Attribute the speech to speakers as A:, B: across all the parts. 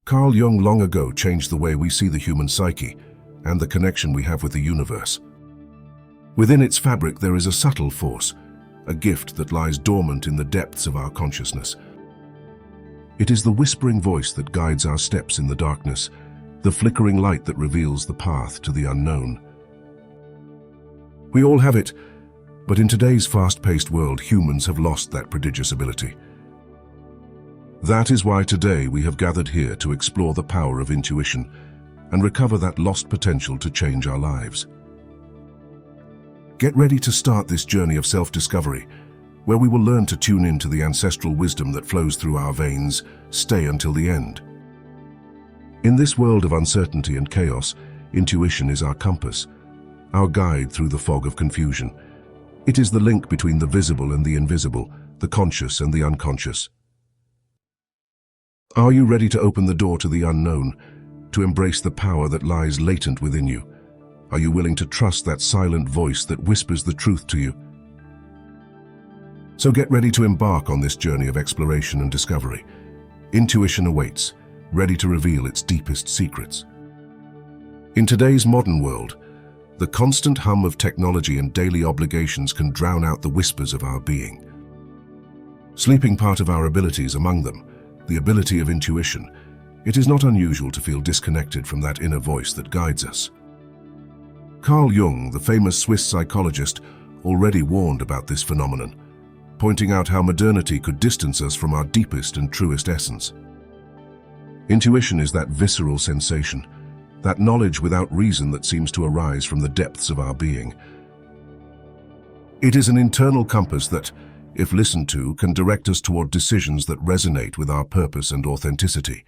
A: Carl Jung long ago changed the way we see the human psyche and the connection we have with the universe. Within its fabric there is a subtle force, a gift that lies dormant in the depths of our consciousness. It is the whispering voice that guides our steps in the darkness, the flickering light that reveals the path to the unknown. We all have it, but in today's fast-paced world, humans have lost that prodigious ability. That is why today we have gathered here to explore the power of intuition and recover that lost potential to change our lives. Get ready to start this journey of self-discovery, where we will learn to tune into the ancestral wisdom that flows through our veins. Stay until the end. In this world of uncertainty and chaos, intuition is our compass, our guide through the fog of confusion. It is the link between the visible and the invisible, the conscious and the unconscious. Are you ready to open the door to the unknown, to embrace the power that lies latent within you? Are you willing to trust that silent voice that whispers the truth to you? So get ready to embark on this journey of exploration and discovery. Intuition awaits, ready to reveal its deepest secrets. In today's modern world, the constant hum of technology and daily obligations can drown out the whispers of our being. Sleeping part of our abilities, among them, the ability of intuition, it is not unusual to feel disconnected from that inner voice that guides us. Carl Jung, the famous Swiss psychologist, already warned about this phenomenon, pointing out how modernity could distance us from our deepest and truest essence. Intuition is that visceral sensation, that knowledge without reason that seems to arise from the depths of our being. It is an internal compass that, if listened to, can direct us toward decisions that resonate with our purpose and authenticity.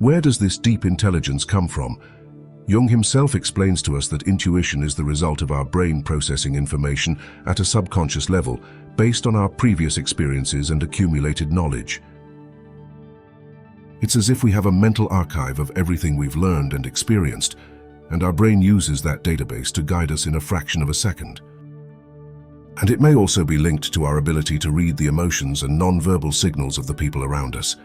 A: Where does this deep intelligence come from? Jung himself explains to us that intuition is the result of our brain processing information at a subconscious level, based on our previous experiences and accumulated knowledge. It's as if we have a mental archive of everything we've learned and experienced, and our brain uses that database to guide us in a fraction of a second. And it may also be linked to our ability to read the emotions and non-verbal signals of the people around us.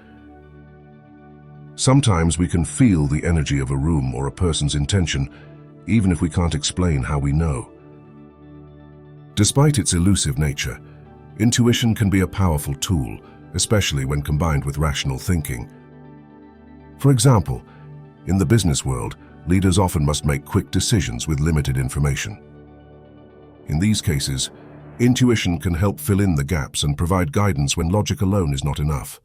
A: Sometimes we can feel the energy of a room or a person's intention, even if we can't explain how we know. Despite its elusive nature, intuition can be a powerful tool, especially when combined with rational thinking. For example, in the business world, leaders often must make quick decisions with limited information. In these cases, intuition can help fill in the gaps and provide guidance when logic alone is not enough.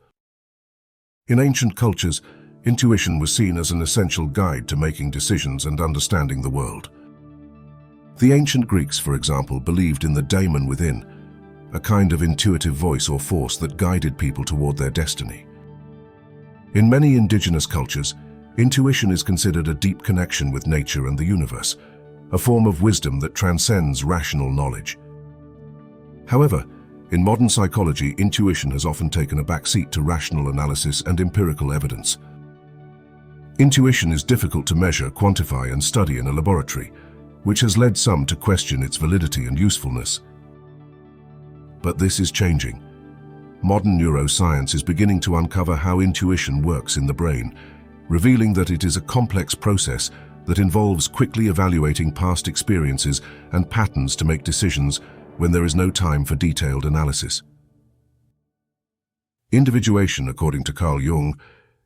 A: In ancient cultures, intuition was seen as an essential guide to making decisions and understanding the world. The ancient Greeks, for example, believed in the daemon within, a kind of intuitive voice or force that guided people toward their destiny. In many indigenous cultures, intuition is considered a deep connection with nature and the universe, a form of wisdom that transcends rational knowledge. However, in modern psychology, intuition has often taken a backseat to rational analysis and empirical evidence. Intuition is difficult to measure, quantify, and study in a laboratory, which has led some to question its validity and usefulness. But this is changing. Modern neuroscience is beginning to uncover how intuition works in the brain, revealing that it is a complex process that involves quickly evaluating past experiences and patterns to make decisions when there is no time for detailed analysis. Individuation, according to Carl Jung,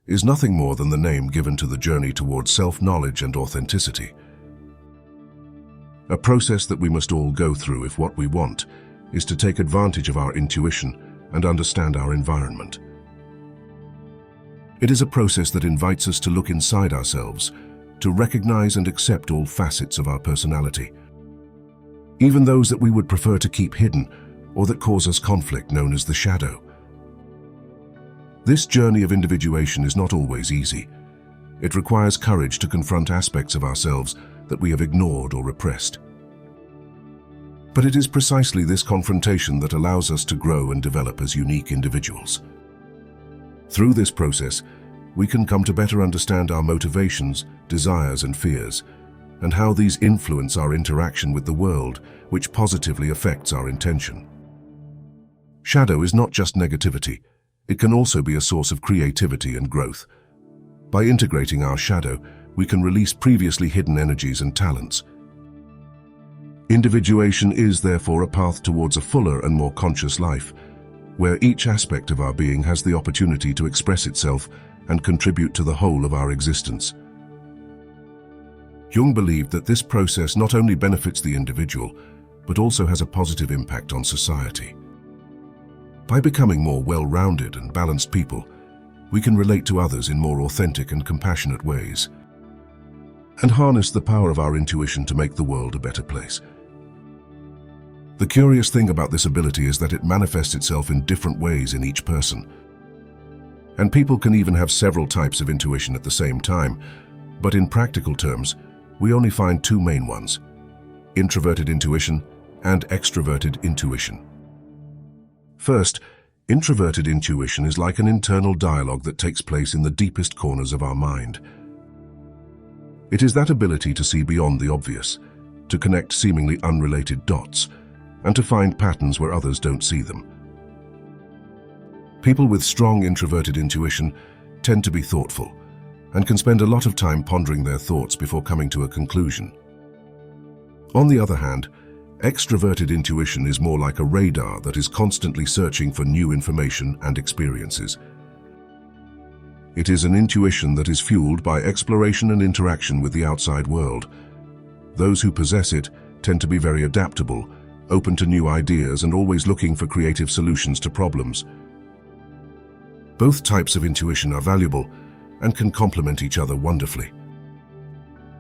A: is nothing more than the name given to the journey towards self-knowledge and authenticity. A process that we must all go through if what we want is to take advantage of our intuition and understand our environment. It is a process that invites us to look inside ourselves, to recognize and accept all facets of our personality, even those that we would prefer to keep hidden or that cause us conflict, known as the shadow. This journey of individuation is not always easy. It requires courage to confront aspects of ourselves that we have ignored or repressed. But it is precisely this confrontation that allows us to grow and develop as unique individuals. Through this process, we can come to better understand our motivations, desires, and fears, and how these influence our interaction with the world, which positively affects our intention. Shadow is not just negativity, It can also be a source of creativity and growth. By integrating our shadow, we can release previously hidden energies and talents. Individuation is therefore a path towards a fuller and more conscious life, where each aspect of our being has the opportunity to express itself and contribute to the whole of our existence. Jung believed that this process not only benefits the individual, but also has a positive impact on society. By becoming more well-rounded and balanced people, we can relate to others in more authentic and compassionate ways, and harness the power of our intuition to make the world a better place. The curious thing about this ability is that it manifests itself in different ways in each person. And people can even have several types of intuition at the same time, but in practical terms, we only find two main ones: introverted intuition and extroverted intuition. First, introverted intuition is like an internal dialogue that takes place in the deepest corners of our mind. It is that ability to see beyond the obvious, to connect seemingly unrelated dots, and to find patterns where others don't see them. People with strong introverted intuition tend to be thoughtful and can spend a lot of time pondering their thoughts before coming to a conclusion. On the other hand, extroverted intuition is more like a radar that is constantly searching for new information and experiences. It is an intuition that is fueled by exploration and interaction with the outside world. Those who possess it tend to be very adaptable, open to new ideas, and always looking for creative solutions to problems. Both types of intuition are valuable and can complement each other wonderfully.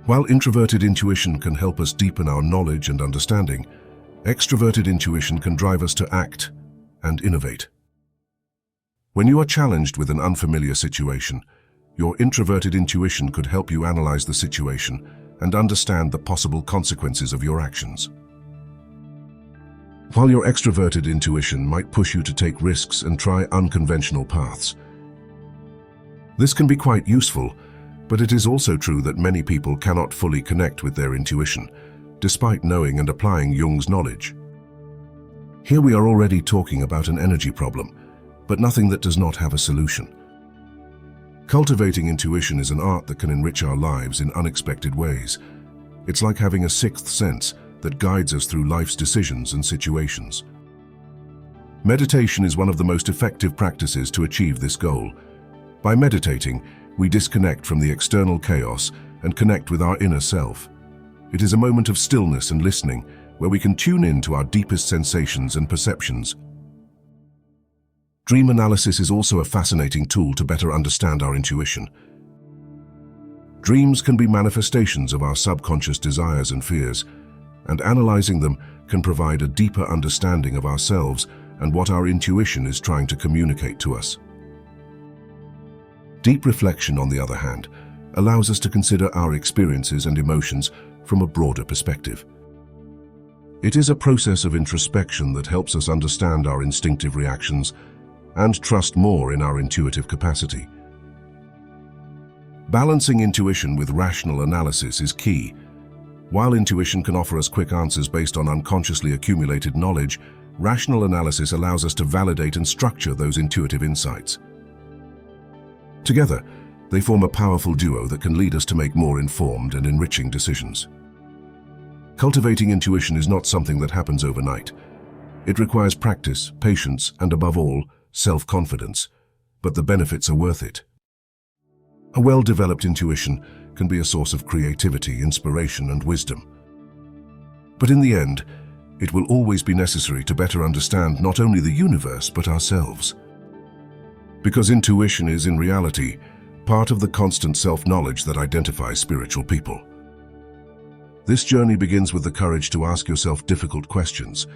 A: While introverted intuition can help us deepen our knowledge and understanding, extroverted intuition can drive us to act and innovate. When you are challenged with an unfamiliar situation, your introverted intuition could help you analyze the situation and understand the possible consequences of your actions. While your extroverted intuition might push you to take risks and try unconventional paths. This can be quite useful, but it is also true that many people cannot fully connect with their intuition, despite knowing and applying Jung's knowledge. Here we are already talking about an energy problem, but nothing that does not have a solution. Cultivating intuition is an art that can enrich our lives in unexpected ways. It's like having a sixth sense that guides us through life's decisions and situations. Meditation is one of the most effective practices to achieve this goal. By meditating, we disconnect from the external chaos and connect with our inner self. It is a moment of stillness and listening where we can tune in to our deepest sensations and perceptions. Dream analysis is also a fascinating tool to better understand our intuition. Dreams can be manifestations of our subconscious desires and fears, and analyzing them can provide a deeper understanding of ourselves and what our intuition is trying to communicate to us. Deep reflection, on the other hand, allows us to consider our experiences and emotions from a broader perspective. It is a process of introspection that helps us understand our instinctive reactions and trust more in our intuitive capacity. Balancing intuition with rational analysis is key. While intuition can offer us quick answers based on unconsciously accumulated knowledge, rational analysis allows us to validate and structure those intuitive insights. Together, they form a powerful duo that can lead us to make more informed and enriching decisions. Cultivating intuition is not something that happens overnight. It requires practice, patience, and above all, self-confidence, but the benefits are worth it. A well-developed intuition can be a source of creativity, inspiration, and wisdom. But in the end, it will always be necessary to better understand not only the universe, but ourselves. Because intuition is, in reality, part of the constant self-knowledge that identifies spiritual people. This journey begins with the courage to ask yourself difficult questions,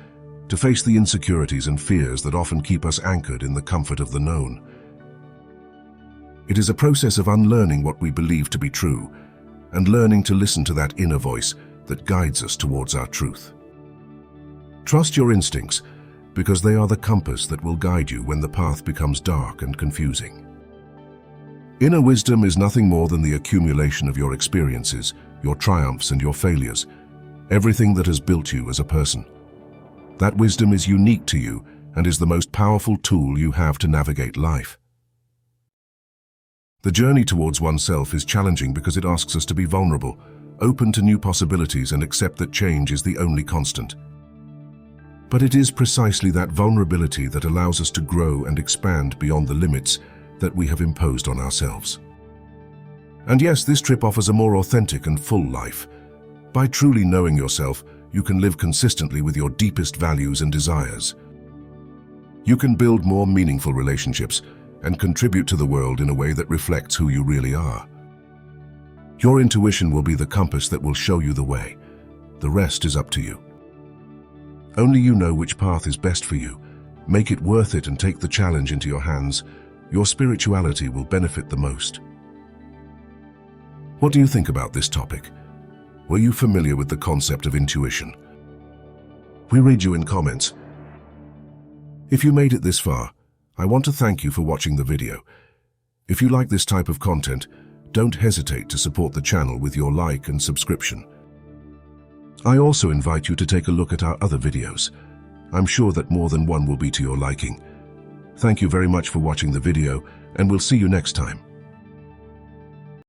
A: to face the insecurities and fears that often keep us anchored in the comfort of the known. It is a process of unlearning what we believe to be true and learning to listen to that inner voice that guides us towards our truth. Trust your instincts, because they are the compass that will guide you when the path becomes dark and confusing. Inner wisdom is nothing more than the accumulation of your experiences, your triumphs and your failures, everything that has built you as a person. That wisdom is unique to you and is the most powerful tool you have to navigate life. The journey towards oneself is challenging because it asks us to be vulnerable, open to new possibilities, and accept that change is the only constant. But it is precisely that vulnerability that allows us to grow and expand beyond the limits that we have imposed on ourselves. And yes, this trip offers a more authentic and full life. By truly knowing yourself, you can live consistently with your deepest values and desires. You can build more meaningful relationships and contribute to the world in a way that reflects who you really are. Your intuition will be the compass that will show you the way. The rest is up to you. Only you know which path is best for you. Make it worth it and take the challenge into your hands. Your spirituality will benefit the most. What do you think about this topic? Were you familiar with the concept of intuition? We read you in comments. If you made it this far, I want to thank you for watching the video. If you like this type of content, don't hesitate to support the channel with your like and subscription. I also invite you to take a look at our other videos. I'm sure that more than one will be to your liking. Thank you very much for watching the video, and we'll see you next time.